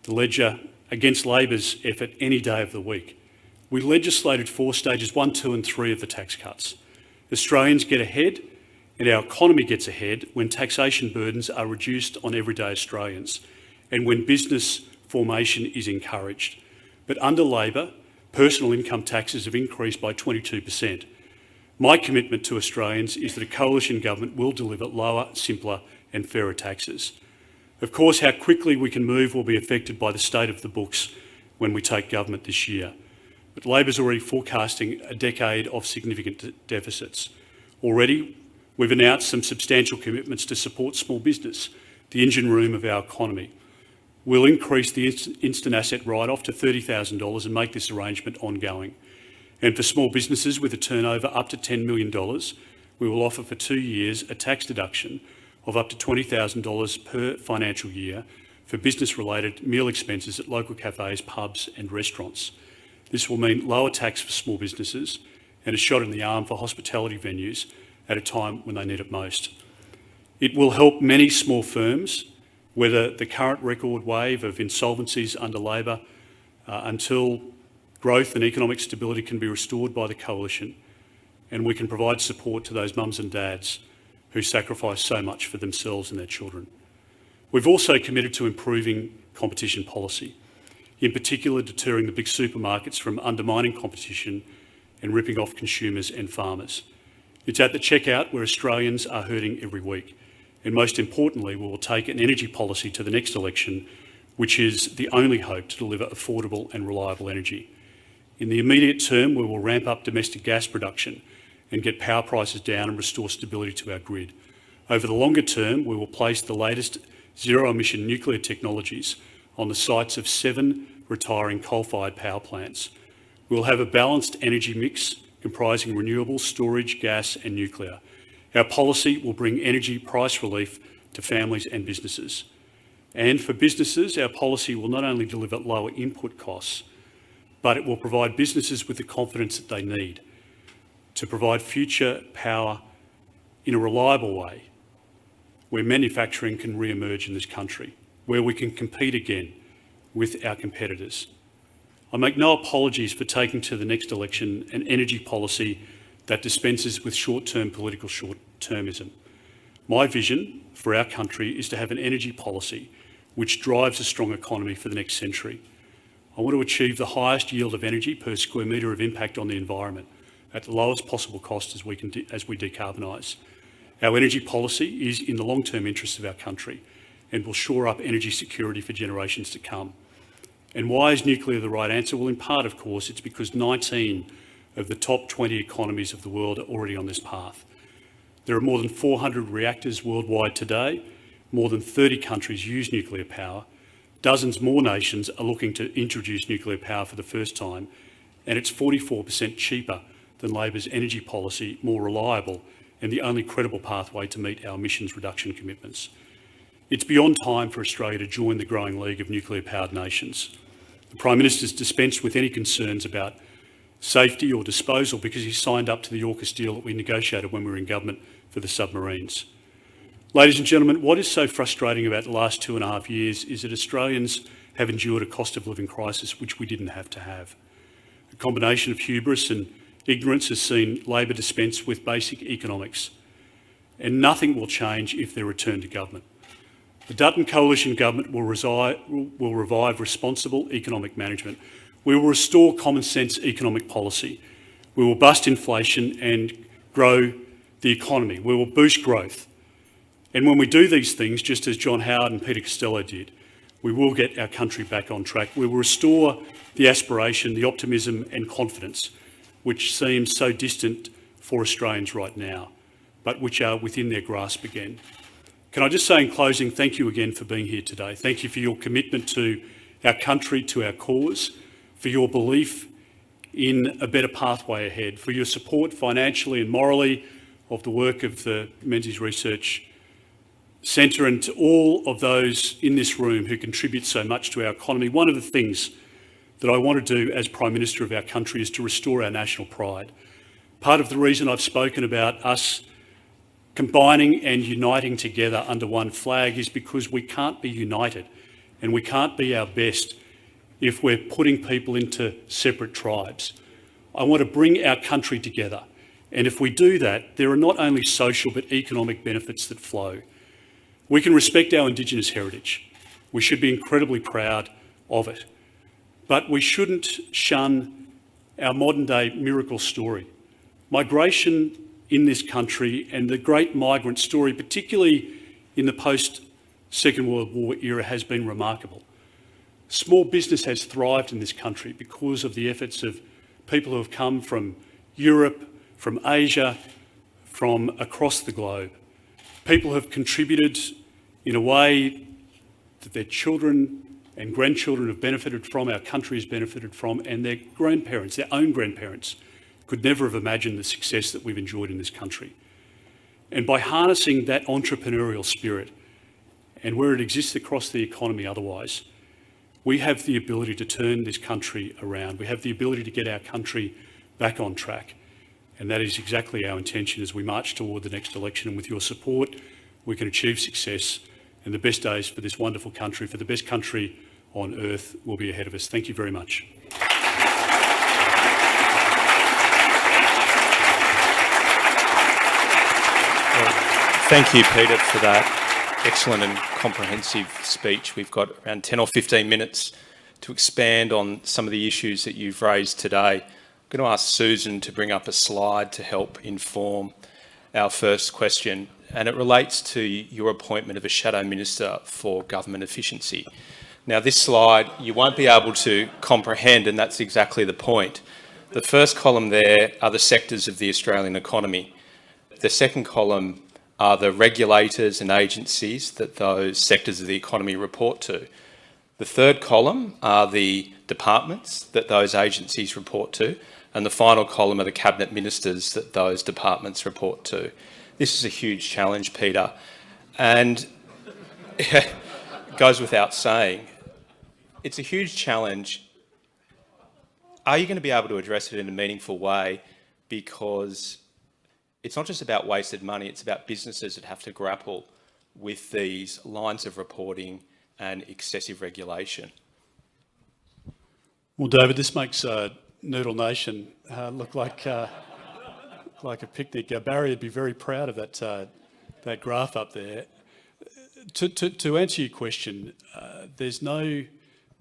the ledger against Labor's effort any day of the week. We legislated for stages 1, 2 and 3 of the tax cuts. Australians get ahead and our economy gets ahead when taxation burdens are reduced on everyday Australians and when business formation is encouraged. But under Labor, Personal income taxes have increased by 22%. My commitment to Australians is that a coalition government will deliver lower, simpler and fairer taxes. Of course, how quickly we can move will be affected by the state of the books when we take government this year. But Labor's already forecasting a decade of significant deficits. Already, we've announced some substantial commitments to support small business, the engine room of our economy. We'll increase the instant asset write-off to $30,000 and make this arrangement ongoing. And for small businesses with a turnover up to $10 million, we will offer for 2 years a tax deduction of up to $20,000 per financial year for business-related meal expenses at local cafes, pubs and restaurants. This will mean lower tax for small businesses and a shot in the arm for hospitality venues at a time when they need it most. It will help many small firms weather the current record wave of insolvencies under Labor until growth and economic stability can be restored by the coalition, and we can provide support to those mums and dads who sacrifice so much for themselves and their children. We've also committed to improving competition policy, in particular deterring the big supermarkets from undermining competition and ripping off consumers and farmers. It's at the checkout where Australians are hurting every week. And most importantly, we will take an energy policy to the next election, which is the only hope to deliver affordable and reliable energy. In the immediate term, we will ramp up domestic gas production and get power prices down and restore stability to our grid. Over the longer term, we will place the latest zero-emission nuclear technologies on the sites of 7 retiring coal-fired power plants. We will have a balanced energy mix comprising renewables, storage, gas and nuclear. Our policy will bring energy price relief to families and businesses. And for businesses, our policy will not only deliver lower input costs, but it will provide businesses with the confidence that they need to provide future power in a reliable way, where manufacturing can re-emerge in this country, where we can compete again with our competitors. I make no apologies for taking to the next election an energy policy that dispenses with short-term political short-termism. My vision for our country is to have an energy policy which drives a strong economy for the next century. I want to achieve the highest yield of energy per square metre of impact on the environment at the lowest possible cost as we decarbonise. Our energy policy is in the long-term interests of our country and will shore up energy security for generations to come. And why is nuclear the right answer? Well, in part, of course, it's because 19 of the top 20 economies of the world are already on this path. There are more than 400 reactors worldwide today. More than 30 countries use nuclear power. Dozens more nations are looking to introduce nuclear power for the first time, and it's 44% cheaper than Labor's energy policy, more reliable, and the only credible pathway to meet our emissions reduction commitments. It's beyond time for Australia to join the growing league of nuclear-powered nations. The Prime Minister's dispensed with any concerns about safety or disposal because he signed up to the AUKUS deal that we negotiated when we were in government for the submarines. Ladies and gentlemen, what is so frustrating about the last 2.5 years is that Australians have endured a cost of living crisis which we didn't have to have. A combination of hubris and ignorance has seen Labor dispense with basic economics, and nothing will change if they return to government. The Dutton coalition government will revive responsible economic management. We will restore common sense economic policy. We will bust inflation and grow the economy. We will boost growth. And when we do these things, just as John Howard and Peter Costello did, we will get our country back on track. We will restore the aspiration, the optimism and confidence which seems so distant for Australians right now, but which are within their grasp again. Can I just say in closing, thank you again for being here today. Thank you for your commitment to our country, to our cause, for your belief in a better pathway ahead, for your support financially and morally of the work of the Menzies Research Centre, and to all of those in this room who contribute so much to our economy. One of the things that I want to do as Prime Minister of our country is to restore our national pride. Part of the reason I've spoken about us combining and uniting together under one flag is because we can't be united and we can't be our best if we're putting people into separate tribes. I want to bring our country together, and if we do that, there are not only social but economic benefits that flow. We can respect our Indigenous heritage. We should be incredibly proud of it. But we shouldn't shun our modern day miracle story. Migration in this country and the great migrant story, particularly in the post-Second World War era, has been remarkable. Small business has thrived in this country because of the efforts of people who have come from Europe, from Asia, from across the globe. People have contributed in a way that their children and grandchildren have benefited from, our country has benefited from, and their grandparents, their own grandparents, could never have imagined the success that we've enjoyed in this country. And by harnessing that entrepreneurial spirit, and where it exists across the economy otherwise, we have the ability to turn this country around. We have the ability to get our country back on track. And that is exactly our intention as we march toward the next election. And with your support, we can achieve success, and the best days for this wonderful country, for the best country on earth, will be ahead of us. Thank you very much.
Thank you, Peter, for that excellent and comprehensive speech. We've got around 10 or 15 minutes to expand on some of the issues that you've raised today. I'm going to ask Susan to bring up a slide to help inform our first question, and it relates to your appointment of a Shadow Minister for Government Efficiency. Now, this slide you won't be able to comprehend, and that's exactly the point. The first column there are the sectors of the Australian economy. The second column are the regulators and agencies that those sectors of the economy report to. The third column are the departments that those agencies report to, and the final column are the cabinet ministers that those departments report to. This is a huge challenge, Peter, and it goes without saying. It's a huge challenge. Are you going to be able to address it in a meaningful way? Because it's not just about wasted money, it's about businesses that have to grapple with these lines of reporting and excessive regulation.
Well, David, this makes Noodle Nation look like a picnic. Barry would be very proud of that graph up there. To answer your question, there's no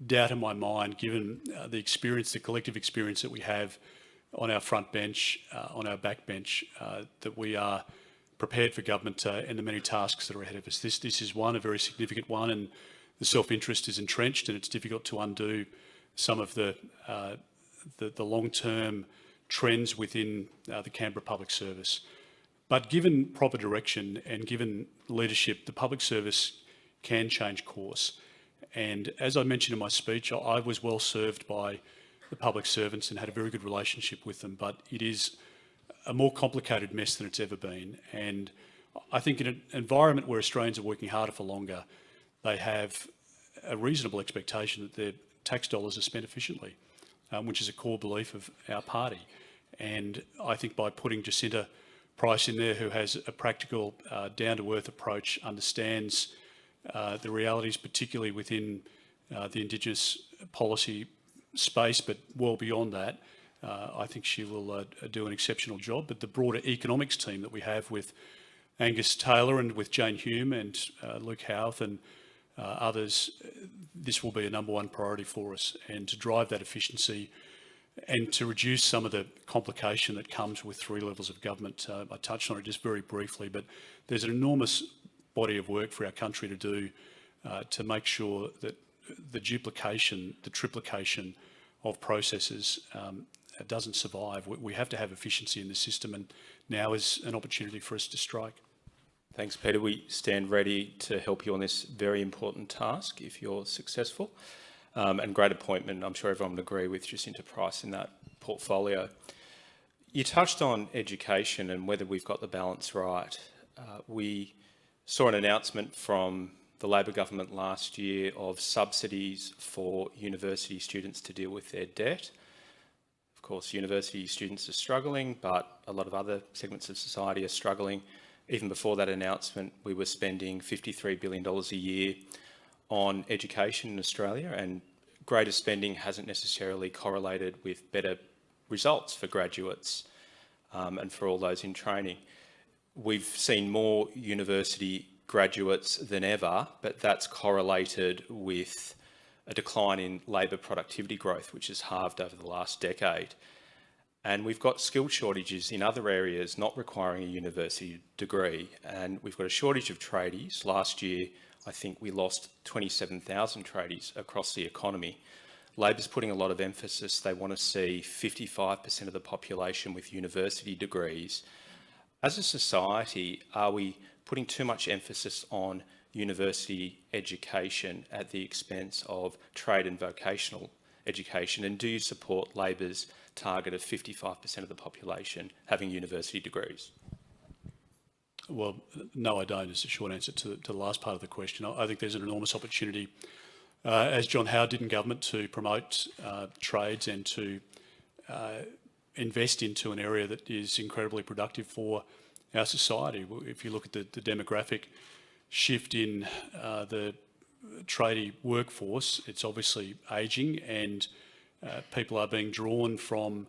doubt in my mind, given the experience, the collective experience that we have on our front bench, on our back bench, that we are prepared for government and the many tasks that are ahead of us. This is one, a very significant one, and the self-interest is entrenched, and it's difficult to undo some of the long-term trends within the Canberra Public Service. But given proper direction and given leadership, the public service can change course. And as I mentioned in my speech, I was well served by the public servants and had a very good relationship with them, but it is a more complicated mess than it's ever been. And I think in an environment where Australians are working harder for longer, they have a reasonable expectation that their tax dollars are spent efficiently, which is a core belief of our party. And I think by putting Jacinta Price in there, who has a practical, down-to-earth approach, understands the realities, particularly within the Indigenous policy space, but well beyond that, I think she will do an exceptional job. But the broader economics team that we have with Angus Taylor and with Jane Hume and Luke Houth and others, this will be a number one priority for us, and to drive that efficiency and to reduce some of the complication that comes with three levels of government. I touched on it just very briefly, but there's an enormous body of work for our country to do to make sure that the duplication, the triplication of processes doesn't survive. We have to have efficiency in the system, and now is an opportunity for us to strike.
Thanks, Peter. We stand ready to help you on this very important task if you're successful. And great appointment. I'm sure everyone would agree with Jacinta Price in that portfolio. You touched on education and whether we've got the balance right. We saw an announcement from the Labor government last year of subsidies for university students to deal with their debt. Of course, university students are struggling, but a lot of other segments of society are struggling. Even before that announcement, we were spending $53 billion a year on education in Australia, and greater spending hasn't necessarily correlated with better results for graduates and for all those in training. We've seen more university graduates than ever, but that's correlated with a decline in labour productivity growth, which has halved over the last decade. And we've got skill shortages in other areas not requiring a university degree. And we've got a shortage of tradies. Last year, I think we lost 27,000 tradies across the economy. Labor's putting a lot of emphasis. They want to see 55% of the population with university degrees. As a society, are we putting too much emphasis on university education at the expense of trade and vocational education? And do you support Labor's target of 55% of the population having university degrees?
Well, no, I don't, is the short answer to the last part of the question. I think there's an enormous opportunity, as John Howard did in government, to promote trades and to invest into an area that is incredibly productive for our society. If you look at the demographic shift in the tradie workforce, it's obviously ageing, and people are being drawn from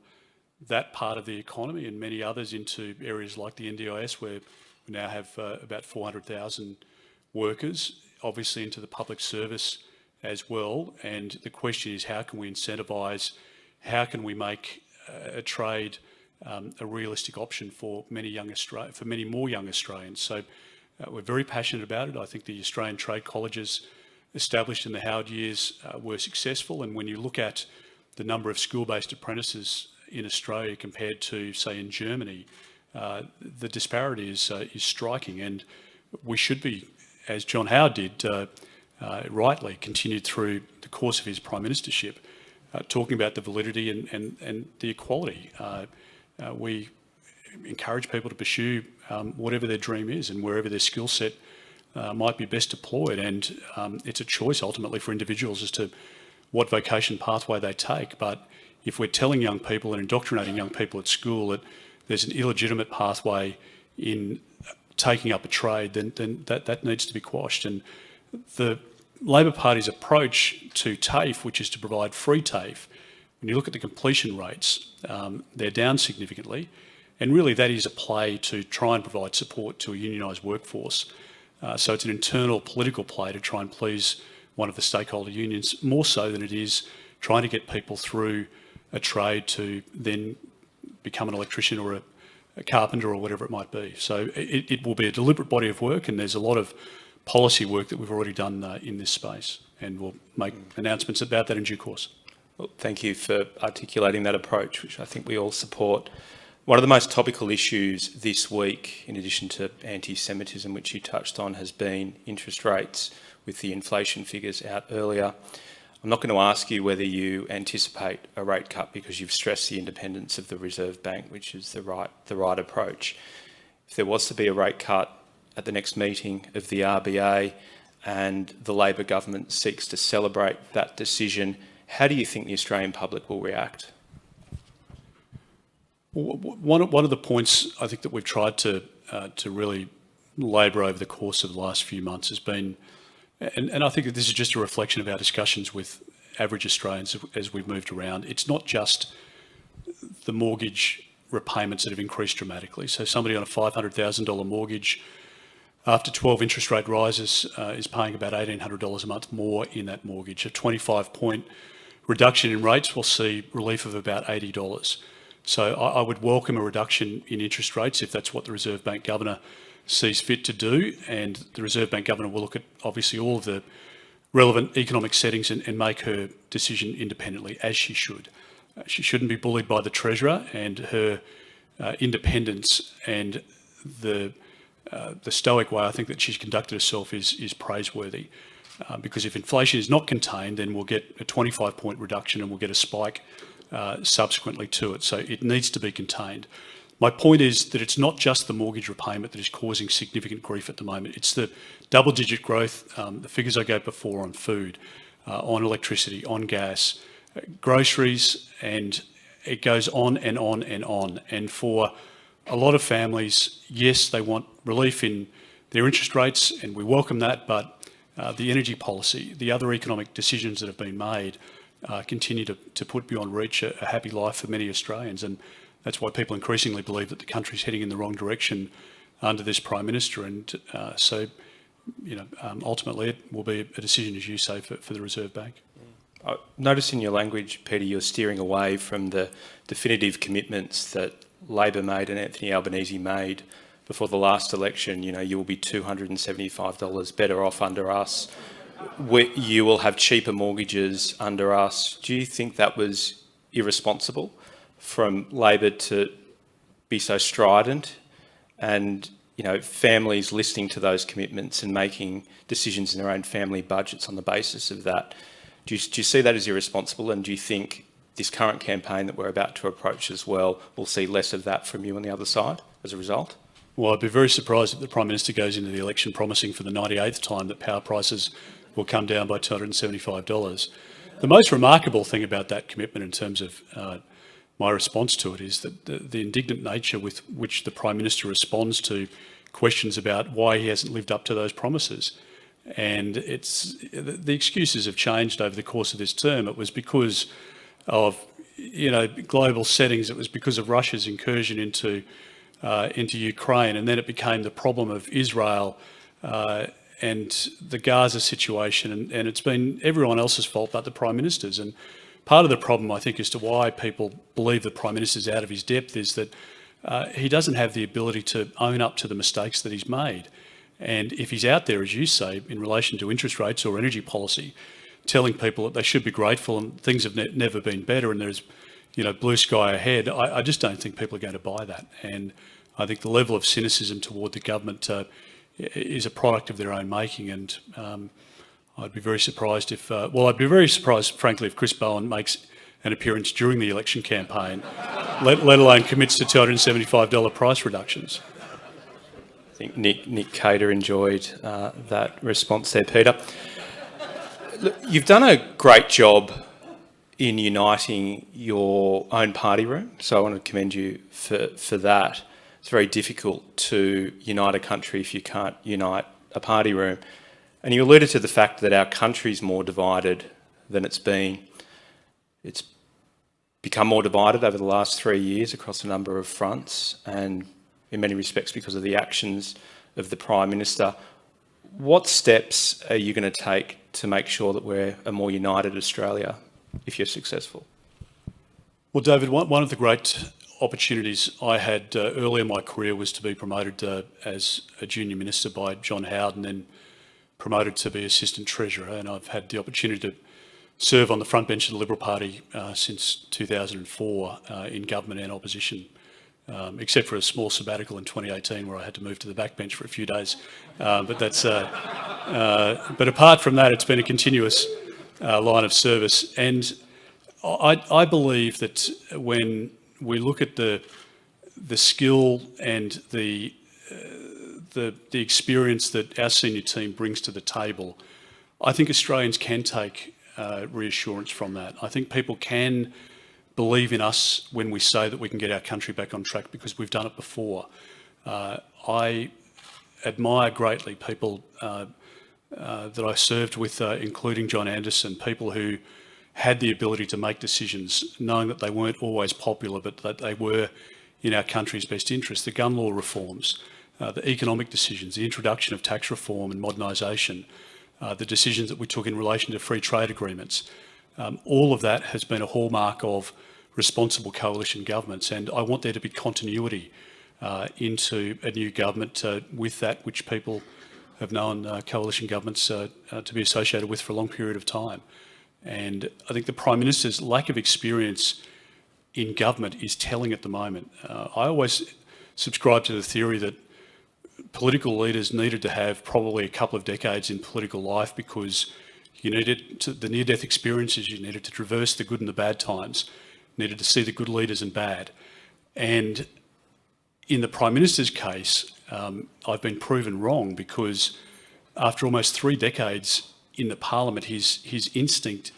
that part of the economy and many others into areas like the NDIS, where we now have about 400,000 workers, obviously into the public service as well. And the question is, how can we incentivise, how can we make a trade a realistic option for many more young Australians? So we're very passionate about it. I think the Australian trade colleges established in the Howard years were successful, and when you look at the number of school-based apprentices in Australia compared to, say, in Germany, the disparity is striking, and we should be, as John Howard did, rightly continued through the course of his prime ministership, talking about the validity and the equality. We encourage people to pursue whatever their dream is and wherever their skill set might be best deployed, and it's a choice ultimately for individuals as to what vocation pathway they take. But if we're telling young people and indoctrinating young people at school that there's an illegitimate pathway in taking up a trade, then that needs to be quashed. And the Labor Party's approach to TAFE, which is to provide free TAFE, when you look at the completion rates, they're down significantly. And really that is a play to try and provide support to a unionised workforce. So it's an internal political play to try and please one of the stakeholder unions, more so than it is trying to get people through a trade to then become an electrician or a carpenter or whatever it might be. So it will be a deliberate body of work, and there's a lot of policy work that we've already done in this space, and we'll make announcements about that in due course.
Well, thank you for articulating that approach, which I think we all support. One of the most topical issues this week, in addition to anti-Semitism, which you touched on, has been interest rates, with the inflation figures out earlier. I'm not going to ask you whether you anticipate a rate cut, because you've stressed the independence of the Reserve Bank, which is the right approach. If there was to be a rate cut at the next meeting of the RBA and the Labor government seeks to celebrate that decision, how do you think the Australian public will react?
One of the points I think that we've tried to really labour over the course of the last few months has been, and I think that this is just a reflection of our discussions with average Australians as we've moved around. It's not just the mortgage repayments that have increased dramatically. So somebody on a $500,000 mortgage, after 12 interest rate rises, is paying about $1,800 a month more in that mortgage. A 25-point reduction in rates will see relief of about $80. So I would welcome a reduction in interest rates if that's what the Reserve Bank Governor sees fit to do, and the Reserve Bank Governor will look at obviously all of the relevant economic settings and make her decision independently, as she should. She shouldn't be bullied by the Treasurer, and her independence and the stoic way I think that she's conducted herself is praiseworthy. Because if inflation is not contained, then we'll get a 25-point reduction and we'll get a spike subsequently to it. So it needs to be contained. My point is that it's not just the mortgage repayment that is causing significant grief at the moment. It's the double-digit growth, the figures I gave before on food, on electricity, on gas, groceries, and it goes on and on and on. And for a lot of families, yes, they want relief in their interest rates, and we welcome that, but the energy policy, the other economic decisions that have been made continue to put beyond reach a happy life for many Australians. And that's why people increasingly believe that the country's heading in the wrong direction under this Prime Minister. And so, ultimately it will be a decision, as you say, for the Reserve Bank.
Notice in your language, Peter, you're steering away from the definitive commitments that Labor made and Anthony Albanese made before the last election. You know, you will be $275 better off under us. You will have cheaper mortgages under us. Do you think that was irresponsible from Labor to be so strident, and, you know, families listening to those commitments and making decisions in their own family budgets on the basis of that? Do you see that as irresponsible, and do you think this current campaign that we're about to approach as well will see less of that from you on the other side as a result?
Well, I'd be very surprised if the Prime Minister goes into the election promising for the 98th time that power prices will come down by $275. The most remarkable thing about that commitment in terms of my response to it is that the indignant nature with which the Prime Minister responds to questions about why he hasn't lived up to those promises. And the excuses have changed over the course of this term. It was because of, you know, global settings. It was because of Russia's incursion into Ukraine, and then it became the problem of Israel and the Gaza situation, and it's been everyone else's fault but the Prime Minister's. And part of the problem, I think, as to why people believe the Prime Minister's out of his depth is that he doesn't have the ability to own up to the mistakes that he's made. And if he's out there, as you say, in relation to interest rates or energy policy, telling people that they should be grateful and things have never been better and there's, you know, blue sky ahead, I just don't think people are going to buy that. And I think the level of cynicism toward the government is a product of their own making. And I'd be very surprised if, I'd be very surprised, frankly, if Chris Bowen makes an appearance during the election campaign, let alone commits to $275 price reductions.
I think Nick Cater enjoyed that response there, Peter. Look, you've done a great job in uniting your own party room, so I want to commend you for that. It's very difficult to unite a country if you can't unite a party room. And you alluded to the fact that our country's more divided than it's been. It's become more divided over the last 3 years across a number of fronts, and in many respects because of the actions of the Prime Minister. What steps are you going to take to make sure that we're a more united Australia if you're successful?
Well, David, one of the great opportunities I had early in my career was to be promoted as a junior minister by John Howard and then promoted to be Assistant Treasurer. And I've had the opportunity to serve on the front bench of the Liberal Party since 2004 in government and opposition. Except for a small sabbatical in 2018 where I had to move to the backbench for a few days. But apart from that, it's been a continuous line of service. And I believe that when we look at the skill and the experience that our senior team brings to the table, I think Australians can take reassurance from that. I think people can believe in us when we say that we can get our country back on track because we've done it before. I admire greatly people that I served with, including John Anderson, people who had the ability to make decisions, knowing that they weren't always popular, but that they were in our country's best interest. The gun law reforms, the economic decisions, the introduction of tax reform and modernisation, the decisions that we took in relation to free trade agreements. All of that has been a hallmark of responsible coalition governments, and I want there to be continuity into a new government with that which people have known coalition governments to be associated with for a long period of time. And I think the Prime Minister's lack of experience in government is telling at the moment. I always subscribe to the theory that political leaders needed to have probably a couple of decades in political life because you needed the near-death experiences, you needed to traverse the good and the bad times, needed to see the good leaders and bad. And in the Prime Minister's case, I've been proven wrong because after almost 3 decades in the Parliament, his instinct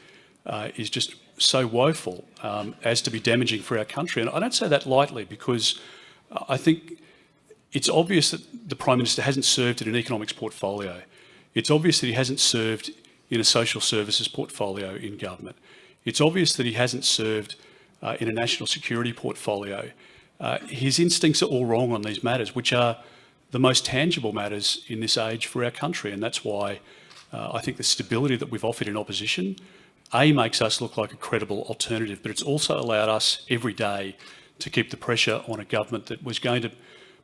is just so woeful as to be damaging for our country. And I don't say that lightly because I think it's obvious that the Prime Minister hasn't served in an economics portfolio. It's obvious that he hasn't served in a social services portfolio in government. It's obvious that he hasn't served in a national security portfolio. His instincts are all wrong on these matters, which are the most tangible matters in this age for our country. And that's why I think the stability that we've offered in opposition, makes us look like a credible alternative, but it's also allowed us every day to keep the pressure on a government that was going to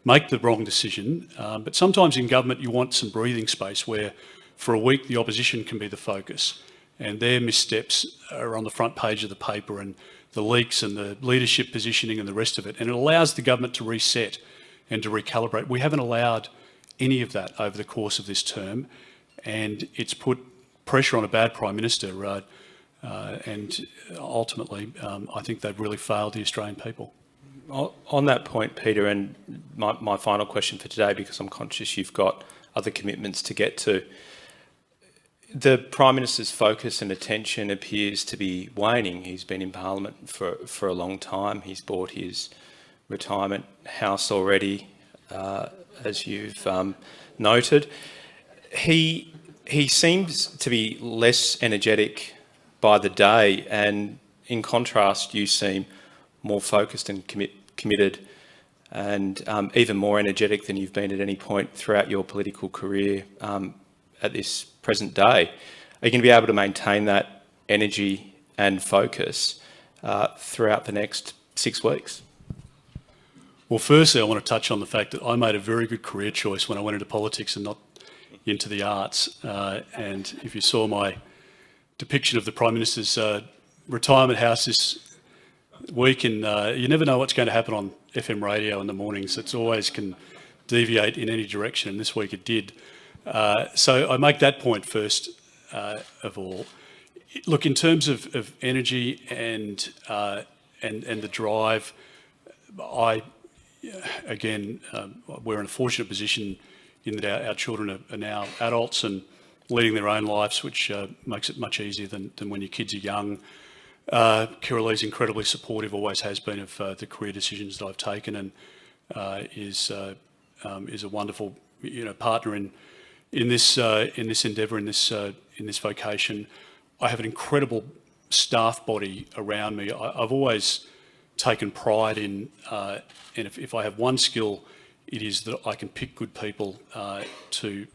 make the wrong decision. But sometimes in government you want some breathing space where for a week the opposition can be the focus, and their missteps are on the front page of the paper, and the leaks and the leadership positioning and the rest of it. And it allows the government to reset and to recalibrate. We haven't allowed any of that over the course of this term, and it's put pressure on a bad Prime Minister, and ultimately I think they've really failed the Australian people.
On that point, Peter, and my final question for today, because I'm conscious you've got other commitments to get to, the Prime Minister's focus and attention appears to be waning. He's been in Parliament for a long time. He's bought his retirement house already, as you've noted. He seems to be less energetic by the day, and in contrast, you seem more focused and committed and even more energetic than you've been at any point throughout your political career at this present day. Are you going to be able to maintain that energy and focus throughout the next 6 weeks?
Well, firstly, I want to touch on the fact that I made a very good career choice when I went into politics and not into the arts. And if you saw my depiction of the Prime Minister's retirement house this week, and you never know what's going to happen on FM radio in the mornings. It always can deviate in any direction, and this week it did. So I make that point first of all. Look, in terms of energy and the drive, we're in a fortunate position in that our children are now adults and leading their own lives, which makes it much easier than when your kids are young. Kirilee's incredibly supportive, always has been, of the career decisions that I've taken, and is a wonderful, partner in this endeavour, in this vocation. I have an incredible staff body around me. I've always taken pride in, and if I have one skill, it is that I can pick good people to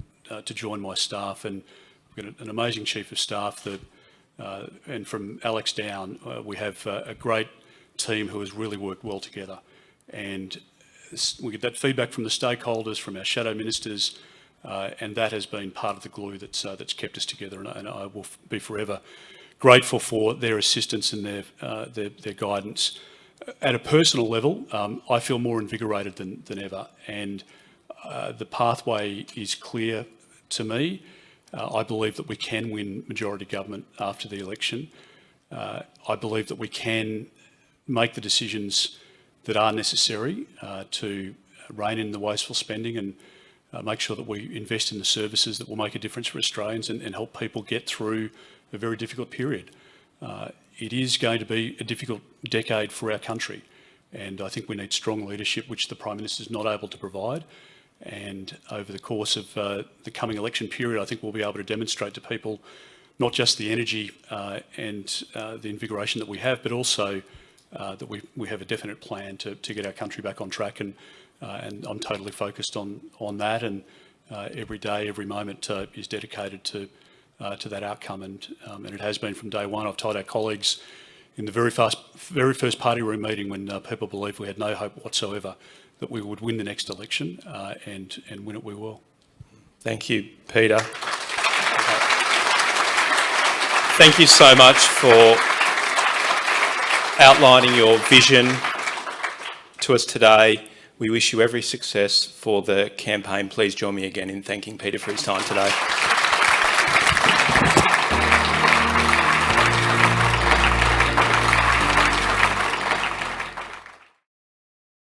join my staff, and we've got an amazing chief of staff that. And from Alex down, we have a great team who has really worked well together. And we get that feedback from the stakeholders, from our shadow ministers, and that has been part of the glue that's kept us together. And I will be forever grateful for their assistance and their guidance. At a personal level, I feel more invigorated than ever, and the pathway is clear to me. I believe that we can win majority government after the election. I believe that we can make the decisions that are necessary to rein in the wasteful spending and make sure that we invest in the services that will make a difference for Australians and help people get through a very difficult period. It is going to be a difficult decade for our country, and I think we need strong leadership, which the Prime Minister is not able to provide. And over the course of the coming election period, I think we'll be able to demonstrate to people not just the energy and the invigoration that we have, but also that we have a definite plan to get our country back on track. And I'm totally focused on that. And every day, every moment is dedicated to that outcome. And it has been from day one. I've told our colleagues in the very first party room meeting, when people believed we had no hope whatsoever, that we would win the next election, and win it we will.
Thank you, Peter. Thank you so much for outlining your vision to us today. We wish you every success for the campaign. Please join me again in thanking Peter for his time today.